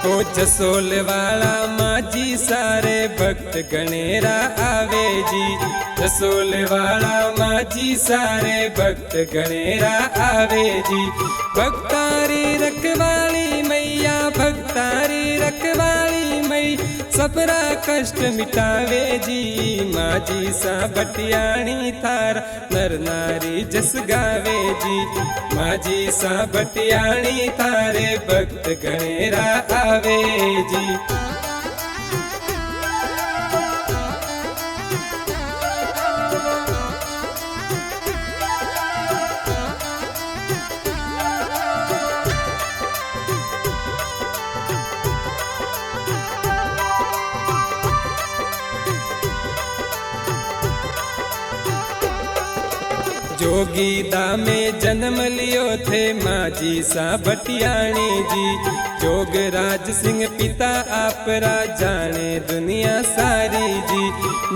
ओ जसोल वाला माजी सारे भक्त गणेरा आवे जी। जसोल वाला माजी सारे भक्त गणेरा आवे जी। भक्तारी रखवाली मैया भक्तारी रखवाली मई सबरा कष्ट मिटावे जी। माजी सा बटियाणी थार नर नारी जस गावे जी। माजी सा बटियाणी थारे भक्त गणेरा आवे जी। जोगीदा में जन्म लियो थे माजी सा बटियाणी जी। जोगराज सिंह पिता आपरा जाने दुनिया सारी जी।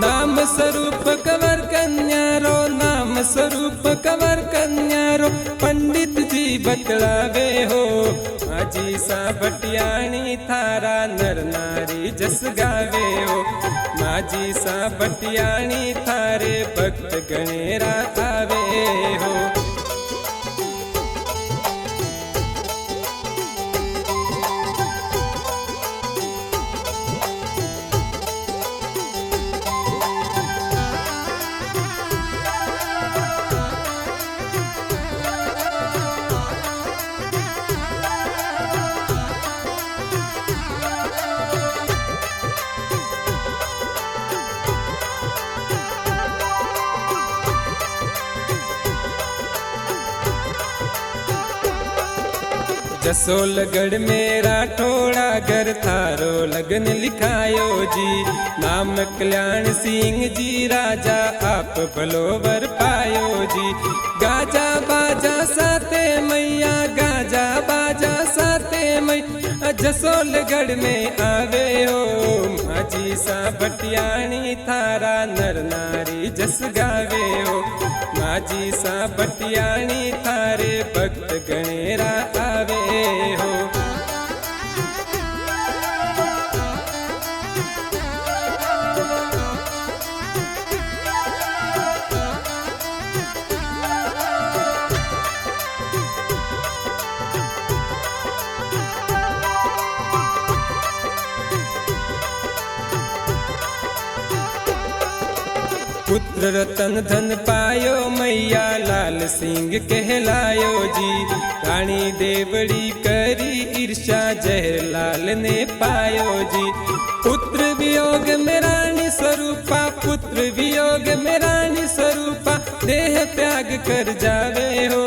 नाम स्वरूप कंवर कन्यारो नाम स्वरूप कंवर कन्यारो पंडित जी बतलावे हो। माजी सा बटियाणी थारा नर नारी जस गावे हो। माजी सा बटियाणी थारे भक्त गणेरा आवे हो। जसोलगढ़ में राठौड़ा घर थारो लगन लिखायो जी। नाम कल्याण सिंह जी राजा आप भलोवर पायो जी। गाजा बाजा साते मैया गाजा बाजा साते मैया जसोलगढ़ में आवे हो। माजी सा बटियाणी थारा नर नारी जस गावे हो। माजी सा बटियाणी थारे भक्त गणेरा आवे हो। पुत्र रतन धन पायो मैया लाल सिंह कहलायो जी। रानी देवड़ी करी ईर्षा जहर लाल ने पायो जी। पुत्र वियोग में रानी स्वरूपा पुत्र वियोग में रानी स्वरूपा देह त्याग कर जावे हो।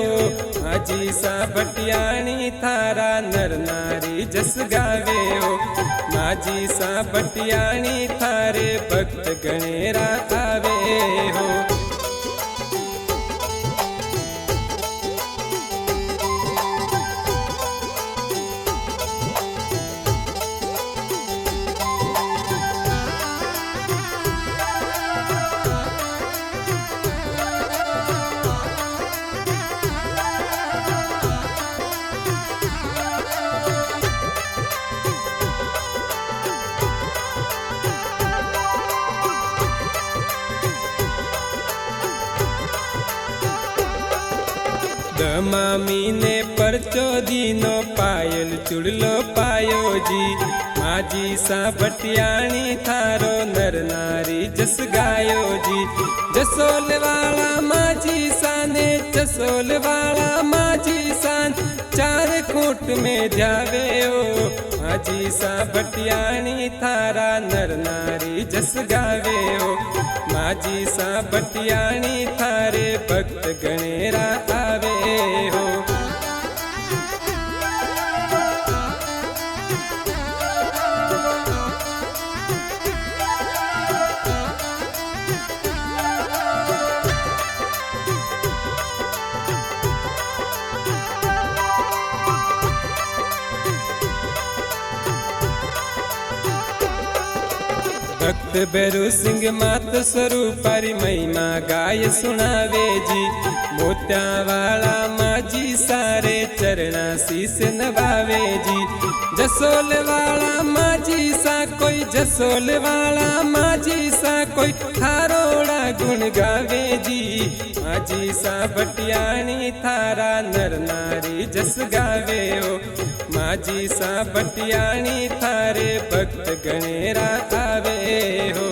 माजी सा बटियाणी थारा नर नारी जस गावे हो। माजी सा बटियाणी थारे भक्त गणेरा आवे हो। मामी ने परचो दीनो पायल चुड़लो पायो जी। माजी सा बटियाणी थारो नर नारी जस गायो जी। जसोल वाला माजी सा ने जसोल वाला माजी सान चार खूंट में ध्यावे हो। माजी सा बटियाणी थारा नर नारी जस गावे हो। माजी सा बटियाणी थारे भक्त गणेरा आवे हो। भक्त भैरू सिंह मात स्वरूपारी महिमा गाय सुनावे जी। मोत्या वाला माजी सारे चरणा शीस नवावे जी। जसोल वाला माझी सा कोई जसोल वाला माझी सा कोई थारोड़ा गुण गावे जी माझी सा बटियाणी थारा नर नारी जस गावे हो माझी सा बटियाणी थारे भक्त गणेरा आवे हो।